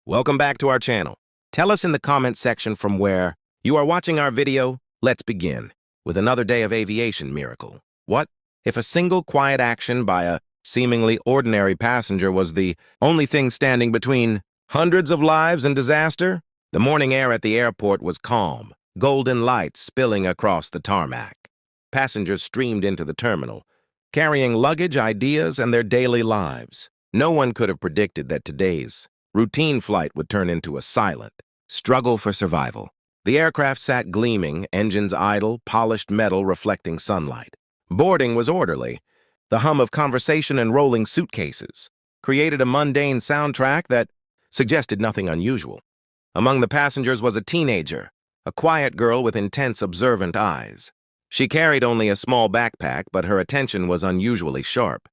Welcome back to our channel. Tell us in the comments section from where you are watching our video. Let's begin with another day of aviation miracle. What if a single quiet action by a seemingly ordinary passenger was the only thing standing between hundreds of lives and disaster? The morning air at the airport was calm, golden lights spilling across the tarmac. Passengers streamed into the terminal, carrying luggage, ideas, and their daily lives. No one could have predicted that today's routine flight would turn into a silent struggle for survival. The aircraft sat gleaming, engines idle, polished metal reflecting sunlight. Boarding was orderly. The hum of conversation and rolling suitcases created a mundane soundtrack that suggested nothing unusual. Among the passengers was a teenager, a quiet girl with intense, observant eyes. She carried only a small backpack, but her attention was unusually sharp.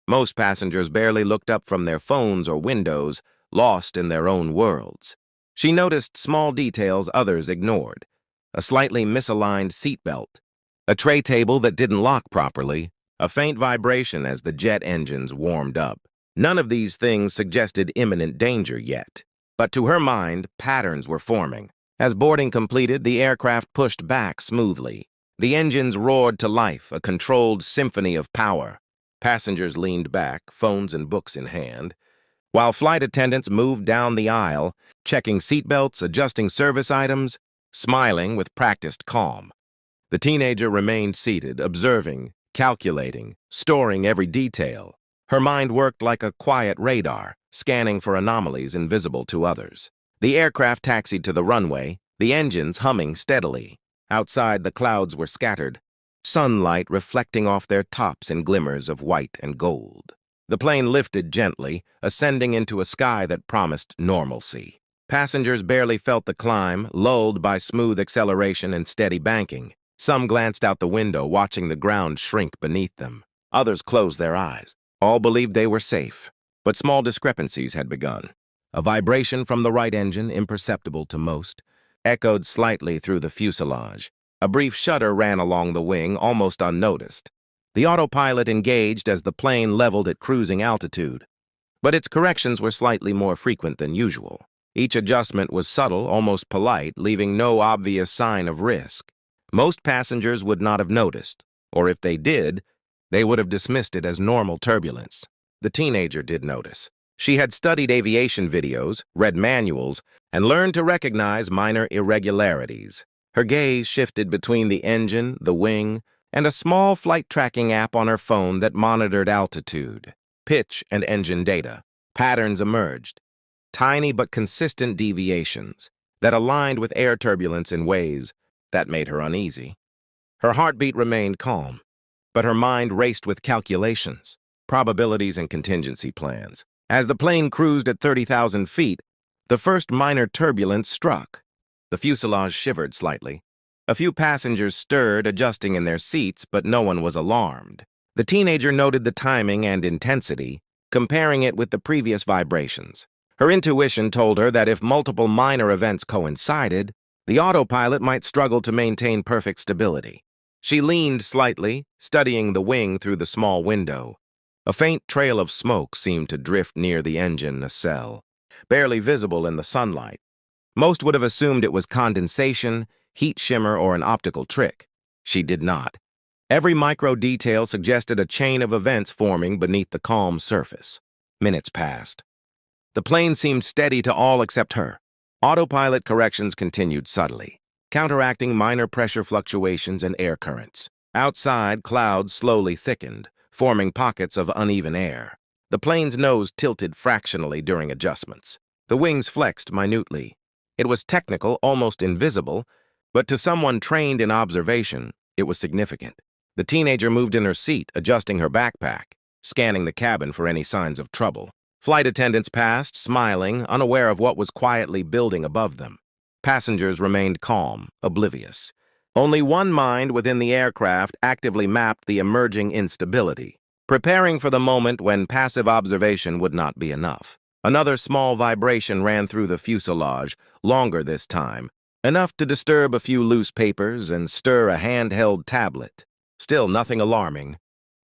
Most passengers barely looked up from their phones or windows, lost in their own worlds. She noticed small details others ignored: a slightly misaligned seatbelt, a tray table that didn't lock properly, a faint vibration as the jet engines warmed up. None of these things suggested imminent danger yet, but to her mind, patterns were forming. As boarding completed, the aircraft pushed back smoothly. The engines roared to life, a controlled symphony of power. Passengers leaned back, phones and books in hand, while flight attendants moved down the aisle, checking seatbelts, adjusting service items, smiling with practiced calm. The teenager remained seated, observing, calculating, storing every detail. Her mind worked like a quiet radar, scanning for anomalies invisible to others. The aircraft taxied to the runway, the engines humming steadily. Outside, the clouds were scattered, sunlight reflecting off their tops in glimmers of white and gold. The plane lifted gently, ascending into a sky that promised normalcy. Passengers barely felt the climb, lulled by smooth acceleration and steady banking. Some glanced out the window, watching the ground shrink beneath them. Others closed their eyes. All believed they were safe, but small discrepancies had begun. A vibration from the right engine, imperceptible to most, echoed slightly through the fuselage. A brief shudder ran along the wing, almost unnoticed. The autopilot engaged as the plane leveled at cruising altitude, but its corrections were slightly more frequent than usual. Each adjustment was subtle, almost polite, leaving no obvious sign of risk. Most passengers would not have noticed, or if they did, they would have dismissed it as normal turbulence. The teenager did notice. She had studied aviation videos, read manuals, and learned to recognize minor irregularities. Her gaze shifted between the engine, the wing, and a small flight tracking app on her phone that monitored altitude, pitch, and engine data. Patterns emerged, tiny but consistent deviations that aligned with air turbulence in ways that made her uneasy. Her heartbeat remained calm, but her mind raced with calculations, probabilities, and contingency plans. As the plane cruised at 30,000 feet, the first minor turbulence struck. The fuselage shivered slightly. A few passengers stirred, adjusting in their seats, but no one was alarmed. The teenager noted the timing and intensity, comparing it with the previous vibrations. Her intuition told her that if multiple minor events coincided, the autopilot might struggle to maintain perfect stability. She leaned slightly, studying the wing through the small window. A faint trail of smoke seemed to drift near the engine nacelle, barely visible in the sunlight. Most would have assumed it was condensation, heat shimmer, or an optical trick. She did not. Every micro detail suggested a chain of events forming beneath the calm surface. Minutes passed. The plane seemed steady to all except her. Autopilot corrections continued subtly, counteracting minor pressure fluctuations and air currents. Outside, clouds slowly thickened, forming pockets of uneven air. The plane's nose tilted fractionally during adjustments. The wings flexed minutely. It was technical, almost invisible, but to someone trained in observation, it was significant. The teenager moved in her seat, adjusting her backpack, scanning the cabin for any signs of trouble. Flight attendants passed, smiling, unaware of what was quietly building above them. Passengers remained calm, oblivious. Only one mind within the aircraft actively mapped the emerging instability, preparing for the moment when passive observation would not be enough. Another small vibration ran through the fuselage, longer this time, enough to disturb a few loose papers and stir a handheld tablet. Still nothing alarming.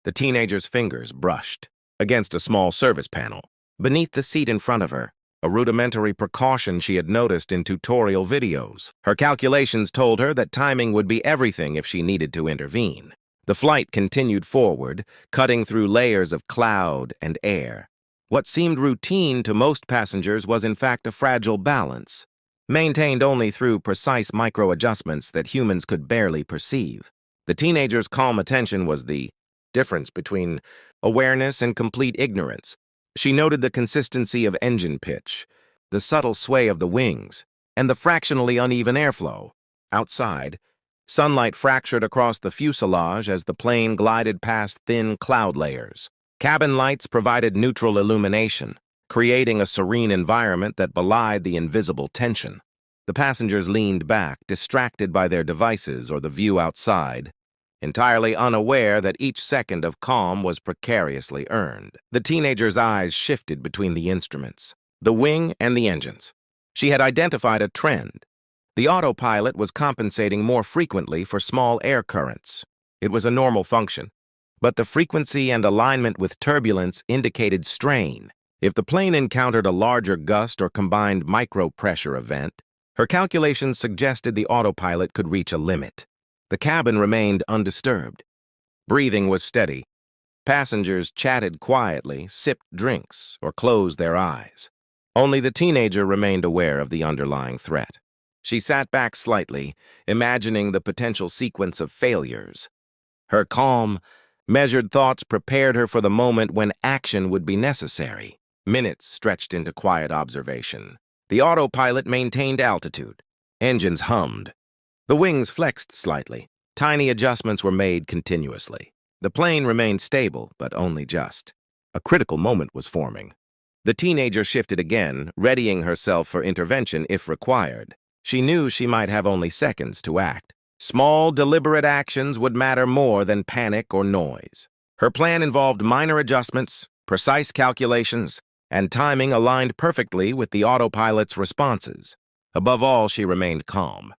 The teenager's fingers brushed against a small service panel. Beneath the seat in front of her, a rudimentary precaution she had noticed in tutorial videos. Her calculations told her that timing would be everything if she needed to intervene. The flight continued forward, cutting through layers of cloud and air. What seemed routine to most passengers was in fact a fragile balance, maintained only through precise micro-adjustments that humans could barely perceive. The teenager's calm attention was the difference between awareness and complete ignorance. She noted the consistency of engine pitch, the subtle sway of the wings, and the fractionally uneven airflow. Outside, sunlight fractured across the fuselage as the plane glided past thin cloud layers. Cabin lights provided neutral illumination, creating a serene environment that belied the invisible tension. The passengers leaned back, distracted by their devices or the view outside, entirely unaware that each second of calm was precariously earned. The teenager's eyes shifted between the instruments, the wing and the engines. She had identified a trend. The autopilot was compensating more frequently for small air currents. It was a normal function, but the frequency and alignment with turbulence indicated strain. If the plane encountered a larger gust or combined micro-pressure event, her calculations suggested the autopilot could reach a limit. The cabin remained undisturbed. Breathing was steady. Passengers chatted quietly, sipped drinks, or closed their eyes. Only the teenager remained aware of the underlying threat. She sat back slightly, imagining the potential sequence of failures. Her calm, measured thoughts prepared her for the moment when action would be necessary. Minutes stretched into quiet observation. The autopilot maintained altitude. Engines hummed. The wings flexed slightly. Tiny adjustments were made continuously. The plane remained stable, but only just. A critical moment was forming. The teenager shifted again, readying herself for intervention if required. She knew she might have only seconds to act. Small, deliberate actions would matter more than panic or noise. Her plan involved minor adjustments, precise calculations, and timing aligned perfectly with the autopilot's responses. Above all, she remained calm.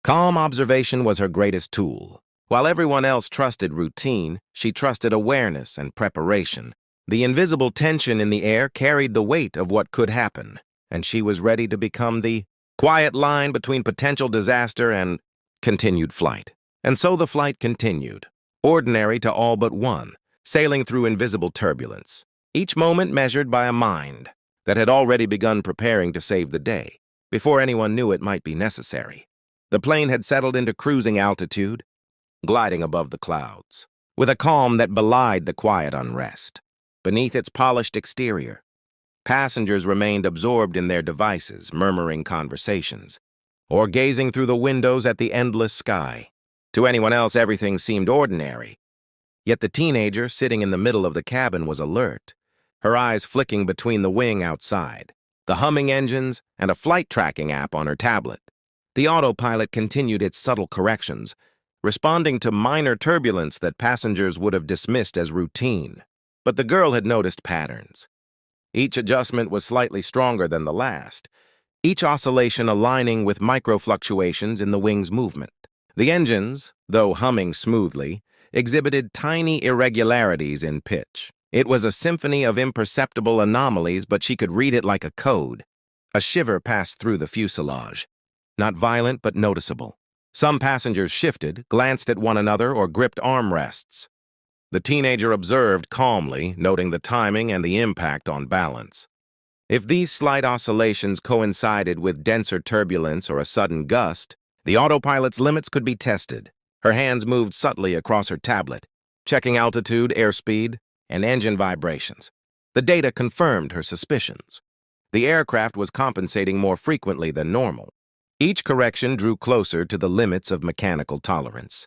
Calm observation was her greatest tool. While everyone else trusted routine, she trusted awareness and preparation. The invisible tension in the air carried the weight of what could happen, and she was ready to become the quiet line between potential disaster and continued flight. And so the flight continued, ordinary to all but one, sailing through invisible turbulence, each moment measured by a mind that had already begun preparing to save the day, before anyone knew it might be necessary. The plane had settled into cruising altitude, gliding above the clouds, with a calm that belied the quiet unrest. Beneath its polished exterior, passengers remained absorbed in their devices, murmuring conversations, or gazing through the windows at the endless sky. To anyone else, everything seemed ordinary. Yet the teenager, sitting in the middle of the cabin, was alert, her eyes flicking between the wing outside, the humming engines, and a flight tracking app on her tablet. The autopilot continued its subtle corrections, responding to minor turbulence that passengers would have dismissed as routine. But the girl had noticed patterns. Each adjustment was slightly stronger than the last, each oscillation aligning with micro-fluctuations in the wing's movement. The engines, though humming smoothly, exhibited tiny irregularities in pitch. It was a symphony of imperceptible anomalies, but she could read it like a code. A shiver passed through the fuselage. Not violent, but noticeable. Some passengers shifted, glanced at one another, or gripped armrests. The teenager observed calmly, noting the timing and the impact on balance. If these slight oscillations coincided with denser turbulence or a sudden gust, the autopilot's limits could be tested. Her hands moved subtly across her tablet, checking altitude, airspeed, and engine vibrations. The data confirmed her suspicions. The aircraft was compensating more frequently than normal. Each correction drew closer to the limits of mechanical tolerance.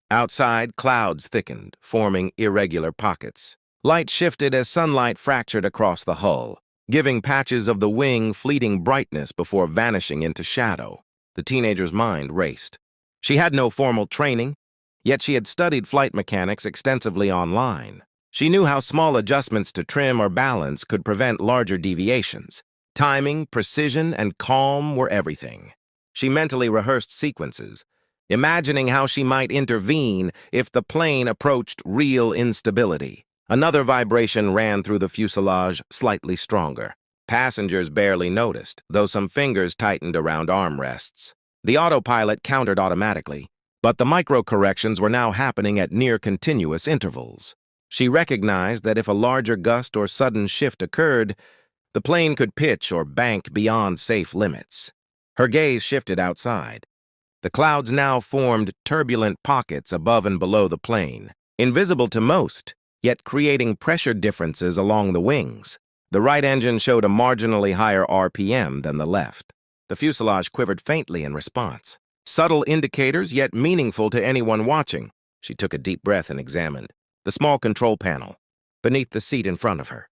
Outside, clouds thickened, forming irregular pockets. Light shifted as sunlight fractured across the hull, giving patches of the wing fleeting brightness before vanishing into shadow. The teenager's mind raced. She had no formal training, yet she had studied flight mechanics extensively online. She knew how small adjustments to trim or balance could prevent larger deviations. Timing, precision, and calm were everything. She mentally rehearsed sequences, imagining how she might intervene if the plane approached real instability. Another vibration ran through the fuselage, slightly stronger. Passengers barely noticed, though some fingers tightened around armrests. The autopilot countered automatically, but the micro-corrections were now happening at near-continuous intervals. She recognized that if a larger gust or sudden shift occurred, the plane could pitch or bank beyond safe limits. Her gaze shifted outside. The clouds now formed turbulent pockets above and below the plane, invisible to most, yet creating pressure differences along the wings. The right engine showed a marginally higher RPM than the left. The fuselage quivered faintly in response. Subtle indicators, yet meaningful to anyone watching. She took a deep breath and examined the small control panel beneath the seat in front of her.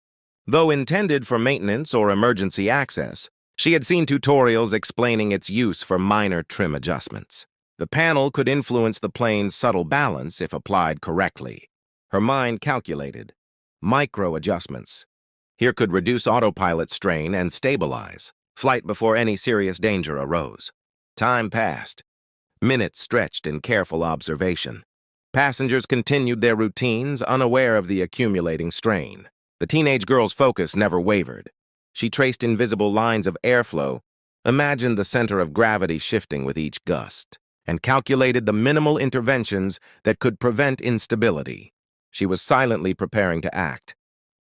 Though intended for maintenance or emergency access, she had seen tutorials explaining its use for minor trim adjustments. The panel could influence the plane's subtle balance if applied correctly. Her mind calculated. Micro adjustments. Here could reduce autopilot strain and stabilize flight before any serious danger arose. Time passed. Minutes stretched in careful observation. Passengers continued their routines, unaware of the accumulating strain. The teenage girl's focus never wavered. She traced invisible lines of airflow, imagined the center of gravity shifting with each gust, and calculated the minimal interventions that could prevent instability. She was silently preparing to act,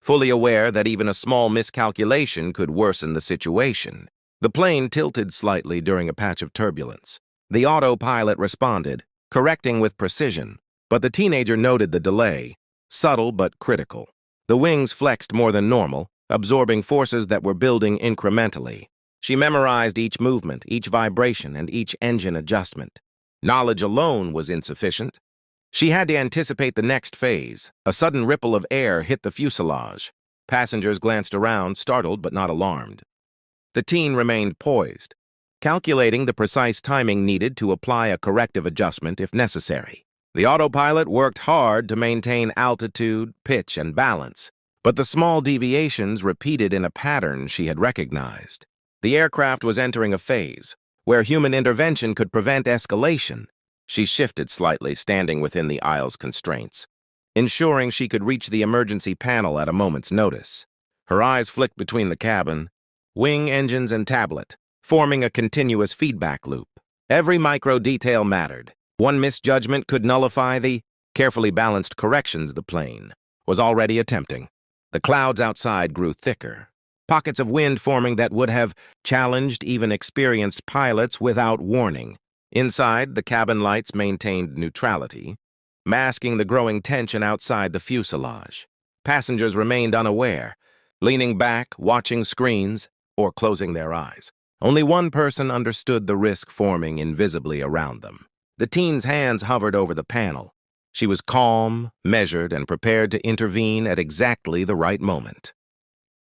fully aware that even a small miscalculation could worsen the situation. The plane tilted slightly during a patch of turbulence. The autopilot responded, correcting with precision, but the teenager noted the delay, subtle but critical. The wings flexed more than normal, absorbing forces that were building incrementally. She memorized each movement, each vibration, and each engine adjustment. Knowledge alone was insufficient. She had to anticipate the next phase. A sudden ripple of air hit the fuselage. Passengers glanced around, startled but not alarmed. The teen remained poised, calculating the precise timing needed to apply a corrective adjustment if necessary. The autopilot worked hard to maintain altitude, pitch, and balance, but the small deviations repeated in a pattern she had recognized. The aircraft was entering a phase where human intervention could prevent escalation. She shifted slightly, standing within the aisle's constraints, ensuring she could reach the emergency panel at a moment's notice. Her eyes flicked between the cabin, wing engines, and tablet, forming a continuous feedback loop. Every micro detail mattered. One misjudgment could nullify the carefully balanced corrections the plane was already attempting. The clouds outside grew thicker, pockets of wind forming that would have challenged even experienced pilots without warning. Inside, the cabin lights maintained neutrality, masking the growing tension outside the fuselage. Passengers remained unaware, leaning back, watching screens, or closing their eyes. Only one person understood the risk forming invisibly around them. The teen's hands hovered over the panel. She was calm, measured, and prepared to intervene at exactly the right moment.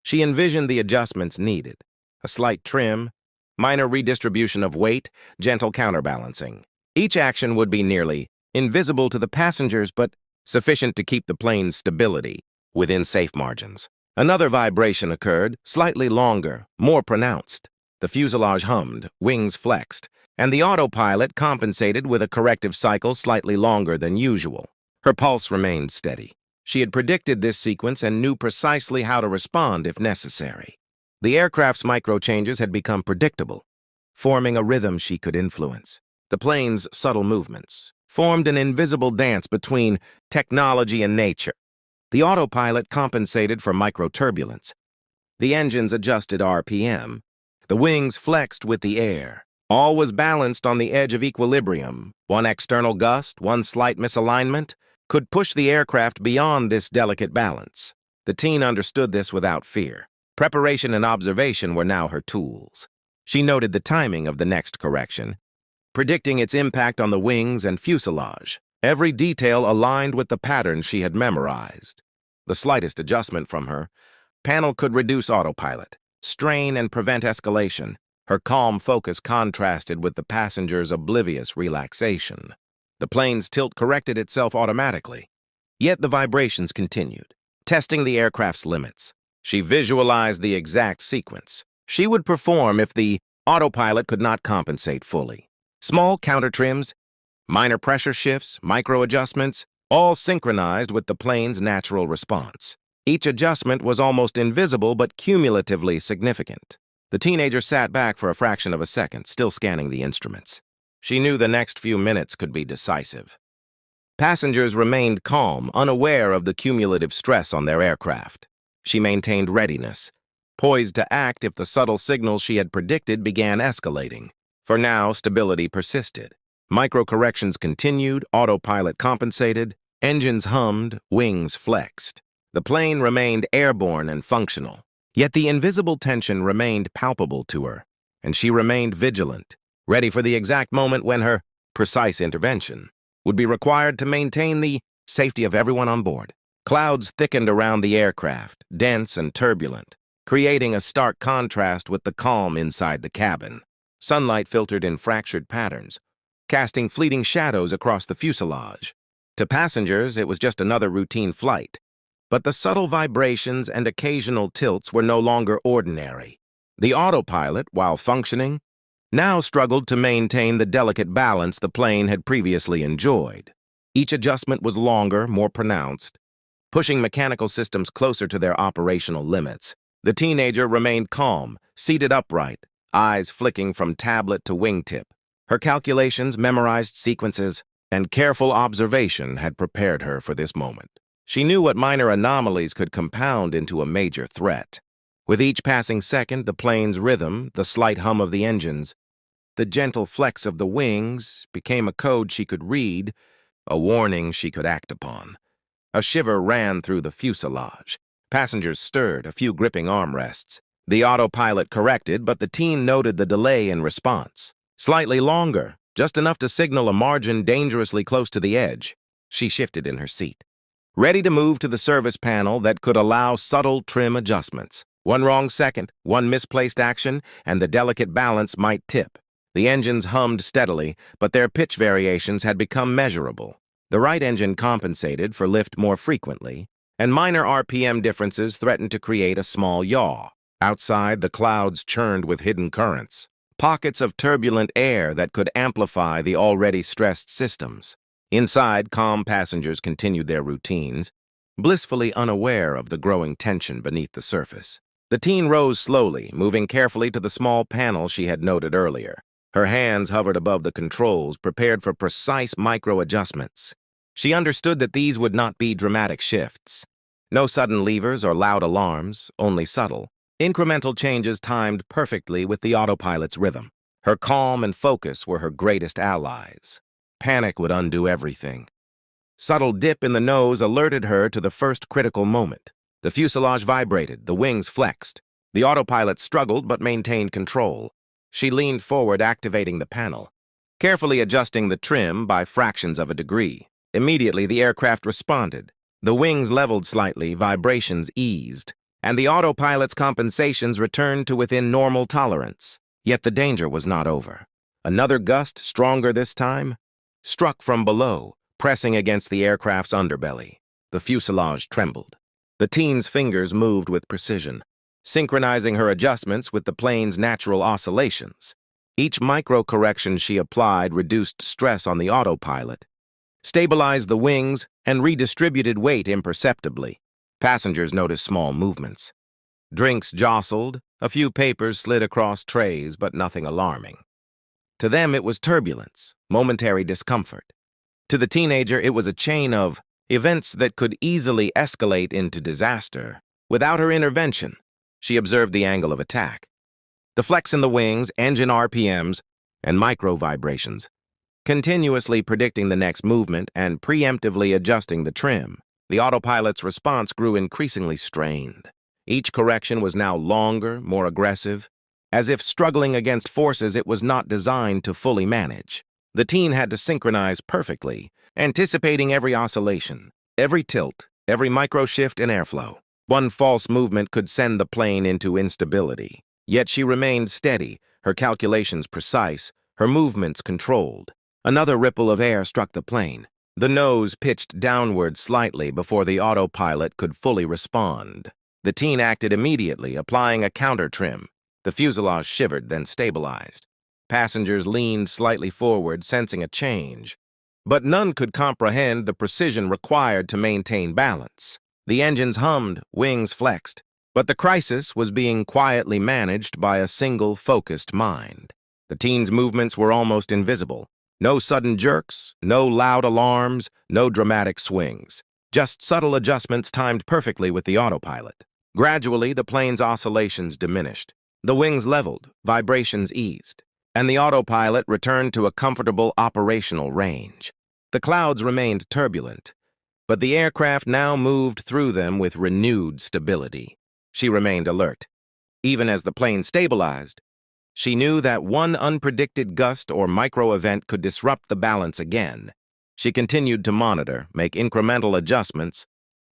She envisioned the adjustments needed: a slight trim, minor redistribution of weight, gentle counterbalancing. Each action would be nearly invisible to the passengers, but sufficient to keep the plane's stability within safe margins. Another vibration occurred, slightly longer, more pronounced. The fuselage hummed, wings flexed, and the autopilot compensated with a corrective cycle slightly longer than usual. Her pulse remained steady. She had predicted this sequence and knew precisely how to respond if necessary. The aircraft's micro-changes had become predictable, forming a rhythm she could influence. The plane's subtle movements formed an invisible dance between technology and nature. The autopilot compensated for micro-turbulence. The engines adjusted RPM. The wings flexed with the air. All was balanced on the edge of equilibrium. One external gust, one slight misalignment, could push the aircraft beyond this delicate balance. The teen understood this without fear. Preparation and observation were now her tools. She noted the timing of the next correction, predicting its impact on the wings and fuselage. Every detail aligned with the pattern she had memorized. The slightest adjustment from her panel could reduce autopilot, strain, and prevent escalation. Her calm focus contrasted with the passenger's oblivious relaxation. The plane's tilt corrected itself automatically, yet the vibrations continued, testing the aircraft's limits. She visualized the exact sequence she would perform if the autopilot could not compensate fully. Small counter-trims, minor pressure shifts, micro-adjustments, all synchronized with the plane's natural response. Each adjustment was almost invisible but cumulatively significant. The teenager sat back for a fraction of a second, still scanning the instruments. She knew the next few minutes could be decisive. Passengers remained calm, unaware of the cumulative stress on their aircraft. She maintained readiness, poised to act if the subtle signals she had predicted began escalating. For now, stability persisted. Micro-corrections continued, autopilot compensated, engines hummed, wings flexed. The plane remained airborne and functional. Yet the invisible tension remained palpable to her, and she remained vigilant, ready for the exact moment when her precise intervention would be required to maintain the safety of everyone on board. Clouds thickened around the aircraft, dense and turbulent, creating a stark contrast with the calm inside the cabin. Sunlight filtered in fractured patterns, casting fleeting shadows across the fuselage. To passengers, it was just another routine flight. But the subtle vibrations and occasional tilts were no longer ordinary. The autopilot, while functioning, now struggled to maintain the delicate balance the plane had previously enjoyed. Each adjustment was longer, more pronounced, pushing mechanical systems closer to their operational limits. The teenager remained calm, seated upright, eyes flicking from tablet to wingtip. Her calculations, memorized sequences, and careful observation had prepared her for this moment. She knew what minor anomalies could compound into a major threat. With each passing second, the plane's rhythm, the slight hum of the engines, the gentle flex of the wings became a code she could read, a warning she could act upon. A shiver ran through the fuselage. Passengers stirred, a few gripping armrests. The autopilot corrected, but the teen noted the delay in response. Slightly longer, just enough to signal a margin dangerously close to the edge. She shifted in her seat, ready to move to the service panel that could allow subtle trim adjustments. One wrong second, one misplaced action, and the delicate balance might tip. The engines hummed steadily, but their pitch variations had become measurable. The right engine compensated for lift more frequently, and minor RPM differences threatened to create a small yaw. Outside, the clouds churned with hidden currents, pockets of turbulent air that could amplify the already stressed systems. Inside, calm passengers continued their routines, blissfully unaware of the growing tension beneath the surface. The teen rose slowly, moving carefully to the small panel she had noted earlier. Her hands hovered above the controls, prepared for precise micro-adjustments. She understood that these would not be dramatic shifts. No sudden levers or loud alarms, only subtle, incremental changes timed perfectly with the autopilot's rhythm. Her calm and focus were her greatest allies. Panic would undo everything. Subtle dip in the nose alerted her to the first critical moment. The fuselage vibrated, the wings flexed. The autopilot struggled but maintained control. She leaned forward, activating the panel, carefully adjusting the trim by fractions of a degree. Immediately, the aircraft responded. The wings leveled slightly, vibrations eased, and the autopilot's compensations returned to within normal tolerance. Yet the danger was not over. Another gust, stronger this time, struck from below, pressing against the aircraft's underbelly. The fuselage trembled. The teen's fingers moved with precision, synchronizing her adjustments with the plane's natural oscillations. Each micro-correction she applied reduced stress on the autopilot, stabilized the wings, and redistributed weight imperceptibly. Passengers noticed small movements. Drinks jostled, a few papers slid across trays, but nothing alarming. To them, it was turbulence, momentary discomfort. To the teenager, it was a chain of events that could easily escalate into disaster. Without her intervention, she observed the angle of attack. The flex in the wings, engine RPMs, and micro-vibrations, continuously predicting the next movement and preemptively adjusting the trim. The autopilot's response grew increasingly strained. Each correction was now longer, more aggressive, as if struggling against forces it was not designed to fully manage. The teen had to synchronize perfectly, anticipating every oscillation, every tilt, every micro-shift in airflow. One false movement could send the plane into instability. Yet she remained steady, her calculations precise, her movements controlled. Another ripple of air struck the plane. The nose pitched downward slightly before the autopilot could fully respond. The teen acted immediately, applying a counter trim. The fuselage shivered, then stabilized. Passengers leaned slightly forward, sensing a change. But none could comprehend the precision required to maintain balance. The engines hummed, wings flexed, but the crisis was being quietly managed by a single focused mind. The teen's movements were almost invisible. No sudden jerks, no loud alarms, no dramatic swings. Just subtle adjustments timed perfectly with the autopilot. Gradually, the plane's oscillations diminished. The wings leveled, vibrations eased, and the autopilot returned to a comfortable operational range. The clouds remained turbulent, but the aircraft now moved through them with renewed stability. She remained alert. Even as the plane stabilized, she knew that one unpredicted gust or micro-event could disrupt the balance again. She continued to monitor, make incremental adjustments,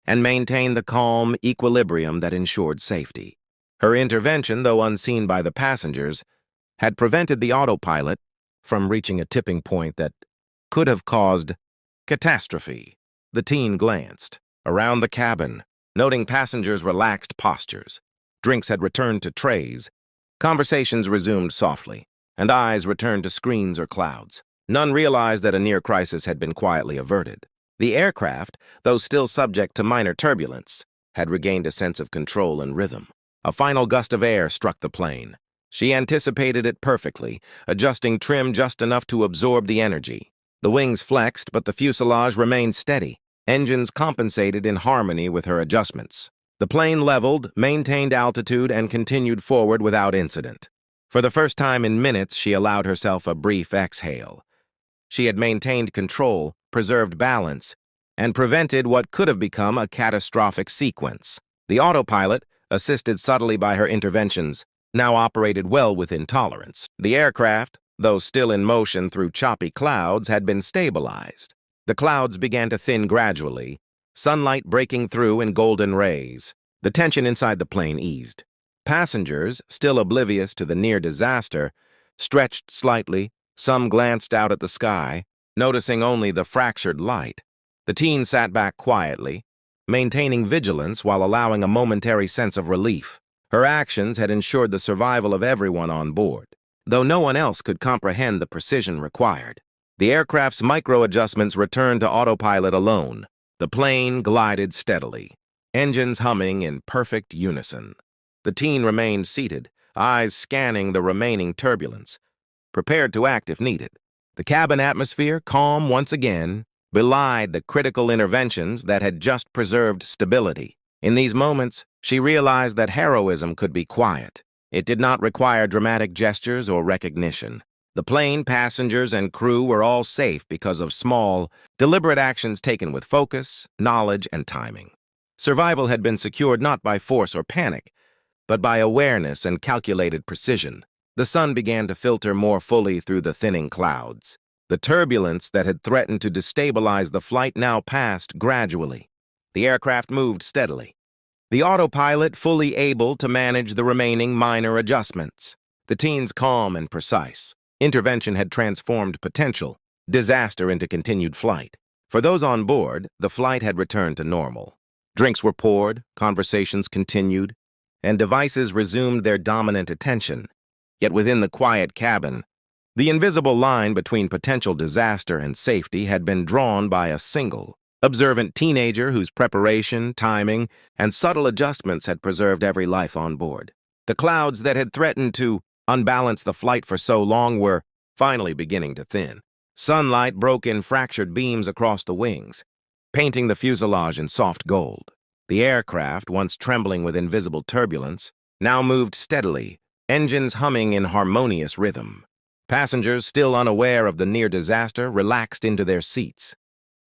and maintain the calm equilibrium that ensured safety. Her intervention, though unseen by the passengers, had prevented the autopilot from reaching a tipping point that could have caused catastrophe. The teen glanced around the cabin, noting passengers' relaxed postures. Drinks had returned to trays. Conversations resumed softly, and eyes returned to screens or clouds. None realized that a near crisis had been quietly averted. The aircraft, though still subject to minor turbulence, had regained a sense of control and rhythm. A final gust of air struck the plane. She anticipated it perfectly, adjusting trim just enough to absorb the energy. The wings flexed, but the fuselage remained steady. Engines compensated in harmony with her adjustments. The plane leveled, maintained altitude, and continued forward without incident. For the first time in minutes, she allowed herself a brief exhale. She had maintained control, preserved balance, and prevented what could have become a catastrophic sequence. The autopilot, assisted subtly by her interventions, now operated well within tolerance. The aircraft, though still in motion through choppy clouds, had been stabilized. The clouds began to thin gradually, sunlight breaking through in golden rays. The tension inside the plane eased. Passengers, still oblivious to the near disaster, stretched slightly. Some glanced out at the sky, noticing only the fractured light. The teen sat back quietly, maintaining vigilance while allowing a momentary sense of relief. Her actions had ensured the survival of everyone on board, though no one else could comprehend the precision required. The aircraft's micro-adjustments returned to autopilot alone. The plane glided steadily, engines humming in perfect unison. The teen remained seated, eyes scanning the remaining turbulence, prepared to act if needed. The cabin atmosphere, calm once again, belied the critical interventions that had just preserved stability. In these moments, she realized that heroism could be quiet. It did not require dramatic gestures or recognition. The plane, passengers, and crew were all safe because of small, deliberate actions taken with focus, knowledge, and timing. Survival had been secured not by force or panic, but by awareness and calculated precision. The sun began to filter more fully through the thinning clouds. The turbulence that had threatened to destabilize the flight now passed gradually. The aircraft moved steadily, the autopilot fully able to manage the remaining minor adjustments. The teen's calm and precise. Intervention had transformed potential disaster into continued flight. For those on board, the flight had returned to normal. Drinks were poured, conversations continued, and devices resumed their dominant attention. Yet within the quiet cabin, the invisible line between potential disaster and safety had been drawn by a single, observant teenager whose preparation, timing, and subtle adjustments had preserved every life on board. The clouds that had threatened to unbalance the flight for so long were finally beginning to thin. Sunlight broke in fractured beams across the wings, painting the fuselage in soft gold. The aircraft, once trembling with invisible turbulence, now moved steadily, engines humming in harmonious rhythm. Passengers, still unaware of the near disaster, relaxed into their seats.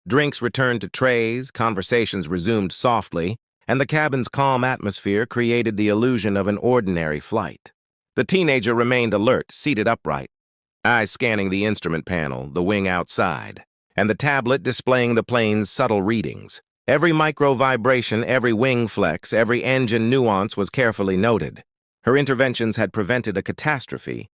Drinks returned to trays, conversations resumed softly, and the cabin's calm atmosphere created the illusion of an ordinary flight. The teenager remained alert, seated upright, eyes scanning the instrument panel, the wing outside, and the tablet displaying the plane's subtle readings. Every micro-vibration, every wing flex, every engine nuance was carefully noted. Her interventions had prevented a catastrophe,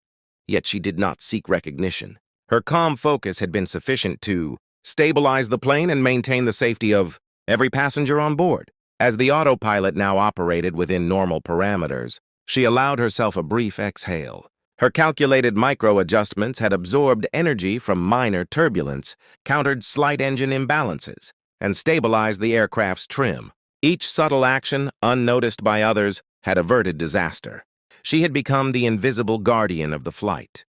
yet she did not seek recognition. Her calm focus had been sufficient to stabilize the plane and maintain the safety of every passenger on board. As the autopilot now operated within normal parameters, she allowed herself a brief exhale. Her calculated micro-adjustments had absorbed energy from minor turbulence, countered slight engine imbalances, and stabilized the aircraft's trim. Each subtle action, unnoticed by others, had averted disaster. She had become the invisible guardian of the flight.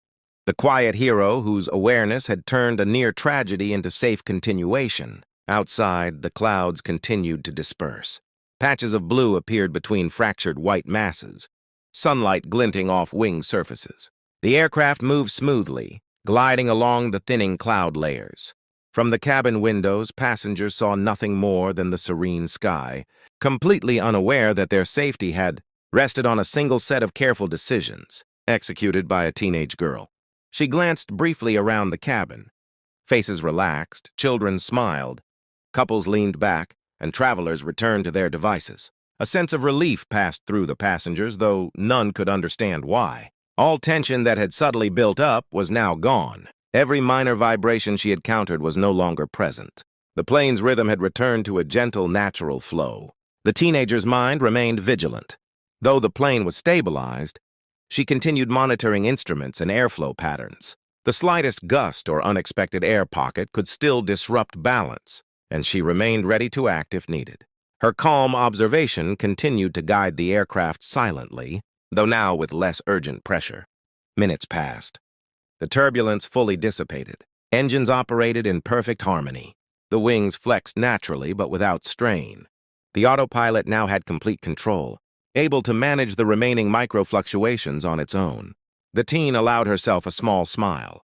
The quiet hero whose awareness had turned a near tragedy into safe continuation. Outside, the clouds continued to disperse. Patches of blue appeared between fractured white masses, sunlight glinting off wing surfaces. The aircraft moved smoothly, gliding along the thinning cloud layers. From the cabin windows, passengers saw nothing more than the serene sky, completely unaware that their safety had rested on a single set of careful decisions, executed by a teenage girl. She glanced briefly around the cabin. Faces relaxed, children smiled, couples leaned back, and travelers returned to their devices. A sense of relief passed through the passengers, though none could understand why. All tension that had subtly built up was now gone. Every minor vibration she had countered was no longer present. The plane's rhythm had returned to a gentle, natural flow. The teenager's mind remained vigilant. Though the plane was stabilized, she continued monitoring instruments and airflow patterns. The slightest gust or unexpected air pocket could still disrupt balance, and she remained ready to act if needed. Her calm observation continued to guide the aircraft silently, though now with less urgent pressure. Minutes passed. The turbulence fully dissipated. Engines operated in perfect harmony. The wings flexed naturally but without strain. The autopilot now had complete control, able to manage the remaining micro-fluctuations on its own. The teen allowed herself a small smile.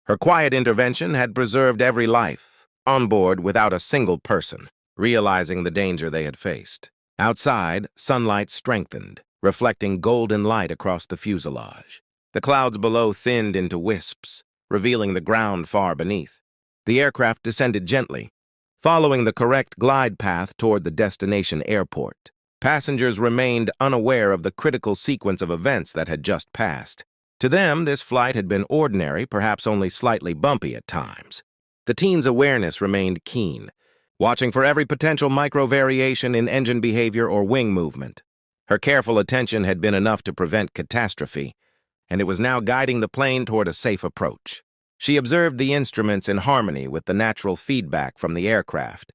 Her quiet intervention had preserved every life on board without a single person realizing the danger they had faced. Outside, sunlight strengthened, reflecting golden light across the fuselage. The clouds below thinned into wisps, revealing the ground far beneath. The aircraft descended gently, following the correct glide path toward the destination airport. Passengers remained unaware of the critical sequence of events that had just passed. To them, this flight had been ordinary, perhaps only slightly bumpy at times. The teen's awareness remained keen, watching for every potential micro-variation in engine behavior or wing movement. Her careful attention had been enough to prevent catastrophe, and it was now guiding the plane toward a safe approach. She observed the instruments in harmony with the natural feedback from the aircraft,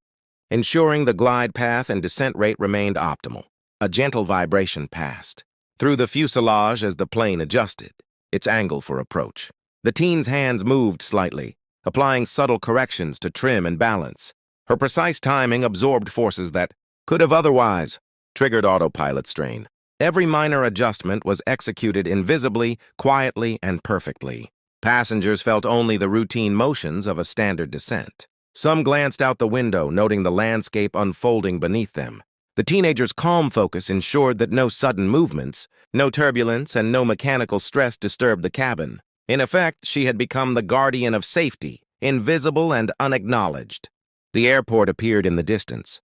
ensuring the glide path and descent rate remained optimal. A gentle vibration passed through the fuselage as the plane adjusted its angle for approach. The teen's hands moved slightly, applying subtle corrections to trim and balance. Her precise timing absorbed forces that could have otherwise triggered autopilot strain. Every minor adjustment was executed invisibly, quietly, and perfectly. Passengers felt only the routine motions of a standard descent. Some glanced out the window, noting the landscape unfolding beneath them. The teenager's calm focus ensured that no sudden movements, no turbulence, and no mechanical stress disturbed the cabin. In effect, she had become the guardian of safety, invisible and unacknowledged. The airport appeared in the distance,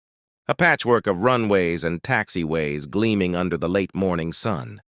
a patchwork of runways and taxiways gleaming under the late morning sun.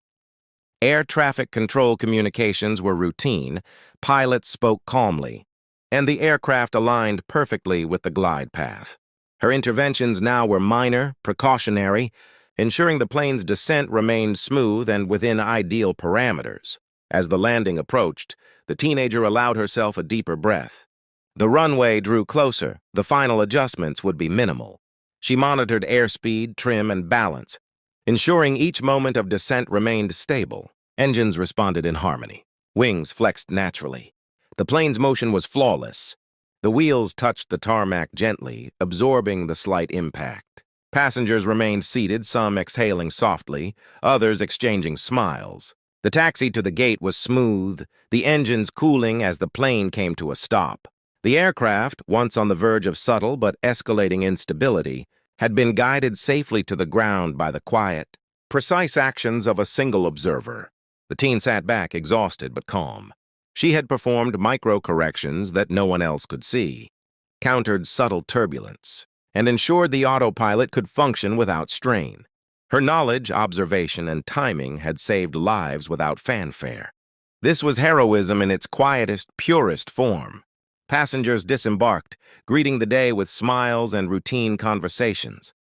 Air traffic control communications were routine, pilots spoke calmly, and the aircraft aligned perfectly with the glide path. Her interventions now were minor, precautionary, ensuring the plane's descent remained smooth and within ideal parameters. As the landing approached, the teenager allowed herself a deeper breath. The runway drew closer. The final adjustments would be minimal. She monitored airspeed, trim, and balance, ensuring each moment of descent remained stable. Engines responded in harmony. Wings flexed naturally. The plane's motion was flawless. The wheels touched the tarmac gently, absorbing the slight impact. Passengers remained seated, some exhaling softly, others exchanging smiles. The taxi to the gate was smooth, the engines cooling as the plane came to a stop. The aircraft, once on the verge of subtle but escalating instability, had been guided safely to the ground by the quiet, precise actions of a single observer. The teen sat back, exhausted but calm. She had performed micro-corrections that no one else could see, countered subtle turbulence, and ensured the autopilot could function without strain. Her knowledge, observation, and timing had saved lives without fanfare. This was heroism in its quietest, purest form. Passengers disembarked, greeting the day with smiles and routine conversations.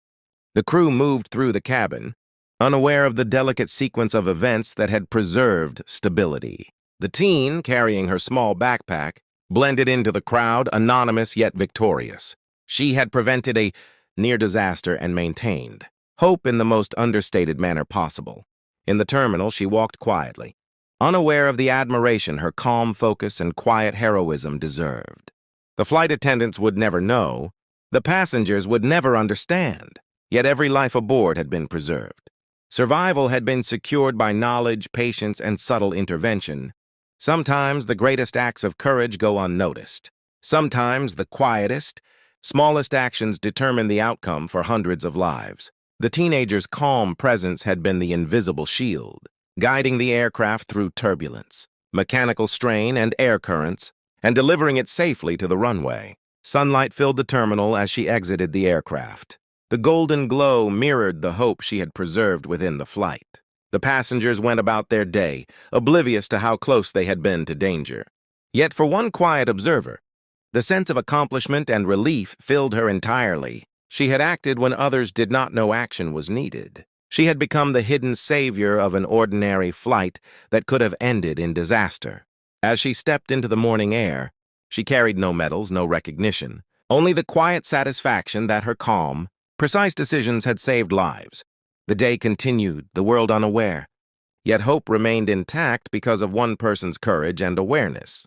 The crew moved through the cabin, unaware of the delicate sequence of events that had preserved stability. The teen, carrying her small backpack, blended into the crowd, anonymous yet victorious. She had prevented a near disaster, and maintained hope in the most understated manner possible. In the terminal, she walked quietly, unaware of the admiration her calm focus and quiet heroism deserved. The flight attendants would never know, the passengers would never understand, yet every life aboard had been preserved. Survival had been secured by knowledge, patience, and subtle intervention. Sometimes the greatest acts of courage go unnoticed. Sometimes the quietest, smallest actions determine the outcome for hundreds of lives. The teenager's calm presence had been the invisible shield, guiding the aircraft through turbulence, mechanical strain, and air currents, and delivering it safely to the runway. Sunlight filled the terminal as she exited the aircraft. The golden glow mirrored the hope she had preserved within the flight. The passengers went about their day, oblivious to how close they had been to danger. Yet for one quiet observer, the sense of accomplishment and relief filled her entirely. She had acted when others did not know action was needed. She had become the hidden savior of an ordinary flight that could have ended in disaster. As she stepped into the morning air, she carried no medals, no recognition, only the quiet satisfaction that her calm, precise decisions had saved lives. The day continued, the world unaware. Yet hope remained intact because of one person's courage and awareness.